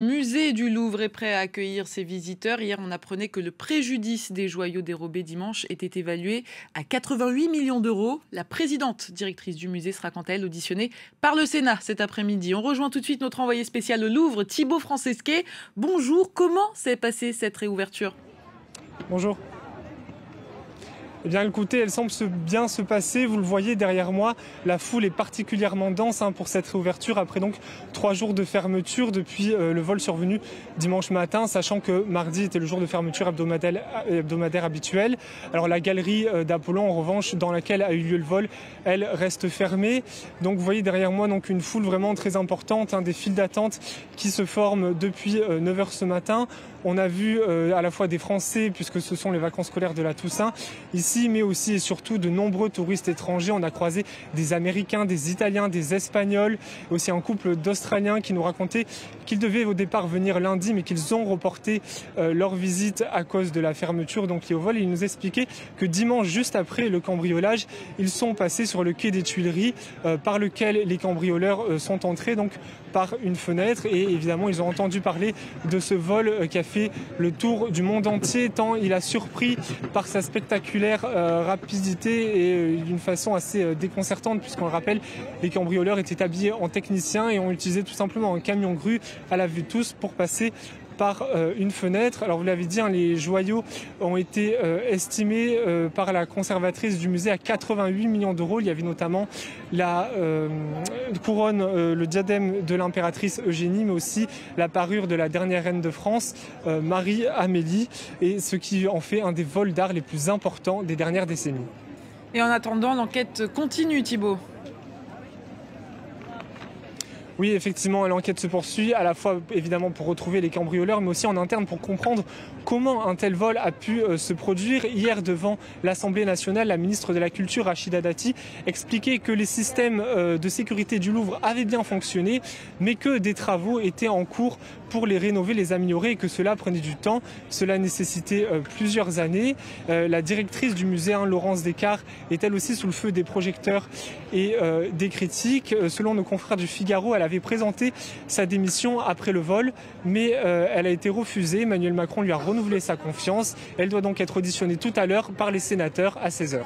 Le musée du Louvre est prêt à accueillir ses visiteurs. Hier, on apprenait que le préjudice des joyaux dérobés dimanche était évalué à 88 millions d'euros. La présidente directrice du musée sera quant à elle auditionnée par le Sénat cet après-midi. On rejoint tout de suite notre envoyé spécial au Louvre, Thibaut Francesquet. Bonjour, comment s'est passée cette réouverture ? Bonjour. Eh bien écoutez, elle semble bien se passer. Vous le voyez derrière moi, la foule est particulièrement dense pour cette réouverture après donc 3 jours de fermeture depuis le vol survenu dimanche matin, sachant que mardi était le jour de fermeture hebdomadaire habituel. Alors la galerie d'Apollon en revanche, dans laquelle a eu lieu le vol, elle reste fermée. Donc vous voyez derrière moi donc une foule vraiment très importante, des files d'attente qui se forment depuis 9h ce matin. On a vu à la fois des Français, puisque ce sont les vacances scolaires de la Toussaint ici, mais aussi et surtout de nombreux touristes étrangers. On a croisé des Américains, des Italiens, des Espagnols, aussi un couple d'Australiens qui nous racontaient qu'ils devaient au départ venir lundi, mais qu'ils ont reporté leur visite à cause de la fermeture donc liée au vol. Et ils nous expliquaient que dimanche, juste après le cambriolage, ils sont passés sur le quai des Tuileries, par lequel les cambrioleurs sont entrés, donc par une fenêtre. Et évidemment, ils ont entendu parler de ce vol qui a fait le tour du monde entier, tant il a surpris par sa spectaculaire rapidité et d'une façon assez déconcertante, puisqu'on le rappelle, les cambrioleurs étaient habillés en techniciens et ont utilisé tout simplement un camion grue à la vue de tous pour passer par une fenêtre. Alors vous l'avez dit, les joyaux ont été estimés par la conservatrice du musée à 88 millions d'euros. Il y avait notamment la couronne, le diadème de l'impératrice Eugénie, mais aussi la parure de la dernière reine de France, Marie-Amélie, et ce qui en fait un des vols d'art les plus importants des dernières décennies. Et en attendant, l'enquête continue, Thibaut. Oui, effectivement, l'enquête se poursuit, à la fois évidemment pour retrouver les cambrioleurs, mais aussi en interne pour comprendre comment un tel vol a pu se produire. Hier, devant l'Assemblée nationale, la ministre de la Culture, Rachida Dati, expliquait que les systèmes de sécurité du Louvre avaient bien fonctionné, mais que des travaux étaient en cours pour les rénover, les améliorer, et que cela prenait du temps. Cela nécessitait plusieurs années. La directrice du musée, Laurence Descartes, est elle aussi sous le feu des projecteurs et des critiques. Selon nos confrères du Figaro, elle avait présenté sa démission après le vol, mais elle a été refusée. Emmanuel Macron lui a renouvelé sa confiance. Elle doit donc être auditionnée tout à l'heure par les sénateurs à 16h.